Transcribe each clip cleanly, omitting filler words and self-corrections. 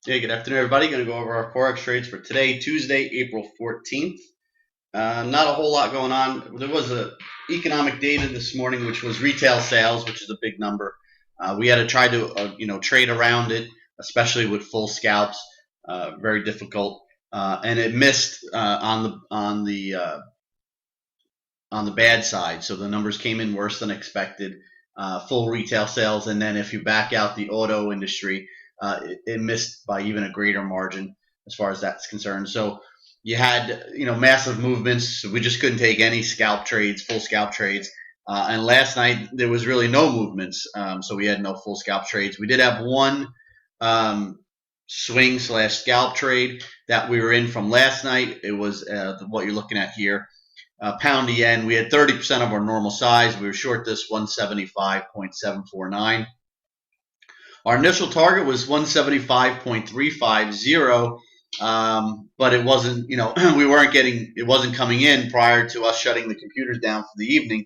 Hey, good afternoon, everybody. Going to go over our Forex trades for today, Tuesday, April 14th. Not a whole lot going on. There was a economic data this morning, which was retail sales, which is a big number. We had to try to, trade around it, especially with full scalps. Very difficult, and it missed on the bad side. So the numbers came in worse than expected. Full retail sales, and then if you back out the auto industry, it missed by even a greater margin as far as that's concerned. So you had massive movements. We just couldn't take any scalp trades, full scalp trades. And last night there was really no movements, so we had no full scalp trades. We did have one swing / scalp trade that we were in from last night. It was what you're looking at here. Pound the yen. We had 30% of our normal size. We were short this 175.749. Our initial target was 175.350, but it wasn't, we weren't getting, it wasn't coming in prior to us shutting the computers down for the evening.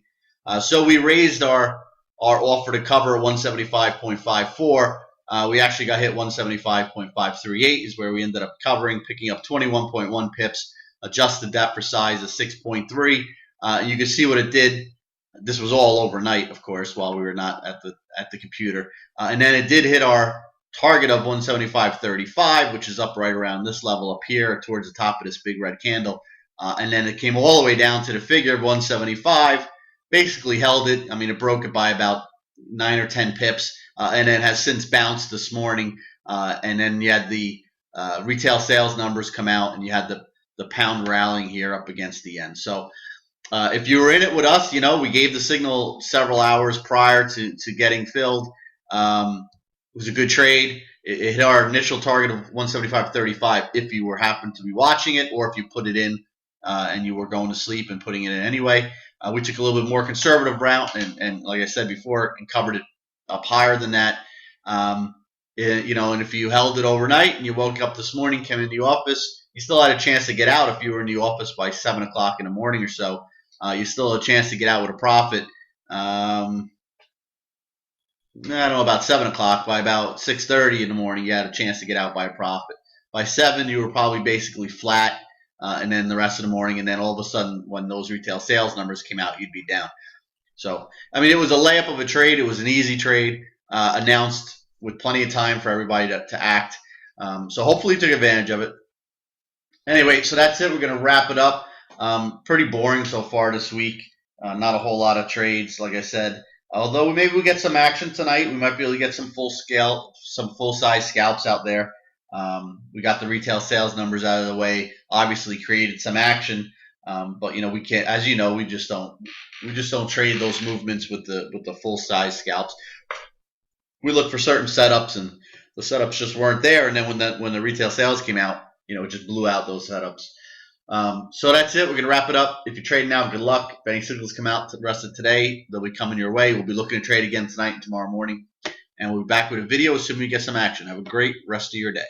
So we raised our offer to cover 175.54. We actually got hit 175.538 is where we ended up covering, picking up 21.1 pips, adjusted that for size of 6.3. You can see what it did. This was all overnight, of course, while we were not at the computer. And then it did hit our target of 175.35, which is up right around this level up here towards the top of this big red candle. And then it came all the way down to the figure of 175, basically held it. I mean, it broke it by about 9 or 10 pips, and then has since bounced this morning. And then you had the retail sales numbers come out, and you had the pound rallying here up against the yen. So if you were in it with us, we gave the signal several hours prior to getting filled. It was a good trade. It hit our initial target of 175.35 if you happened to be watching it, or if you put it in and you were going to sleep and putting it in anyway. We took a little bit more conservative route, and like I said before, and covered it up higher than that. And if you held it overnight and you woke up this morning, came into the office, you still had a chance to get out if you were in the office by 7 o'clock in the morning or so. You still have a chance to get out with a profit. I don't know about 7 o'clock. By about 6:30 in the morning, you had a chance to get out by a profit. By 7, you were probably basically flat, and then the rest of the morning, and then all of a sudden, when those retail sales numbers came out, you'd be down. So, I mean, it was a layup of a trade. It was an easy trade, announced with plenty of time for everybody to act. So hopefully you took advantage of it. Anyway, so that's it. We're going to wrap it up. Pretty boring so far this week. Not a whole lot of trades, like I said. Although maybe we'll get some action tonight. We might be able to get some full-size scalps out there. We got the retail sales numbers out of the way. Obviously created some action. But we can't, as you know, we just don't trade those movements with the full-size scalps. We look for certain setups, and the setups just weren't there. And then when the retail sales came out, it just blew out those setups. So that's it. We're going to wrap it up. If you're trading now, good luck. If any signals come out the rest of today, they'll be coming your way. We'll be looking to trade again tonight and tomorrow morning. And we'll be back with a video assuming we get some action. Have a great rest of your day.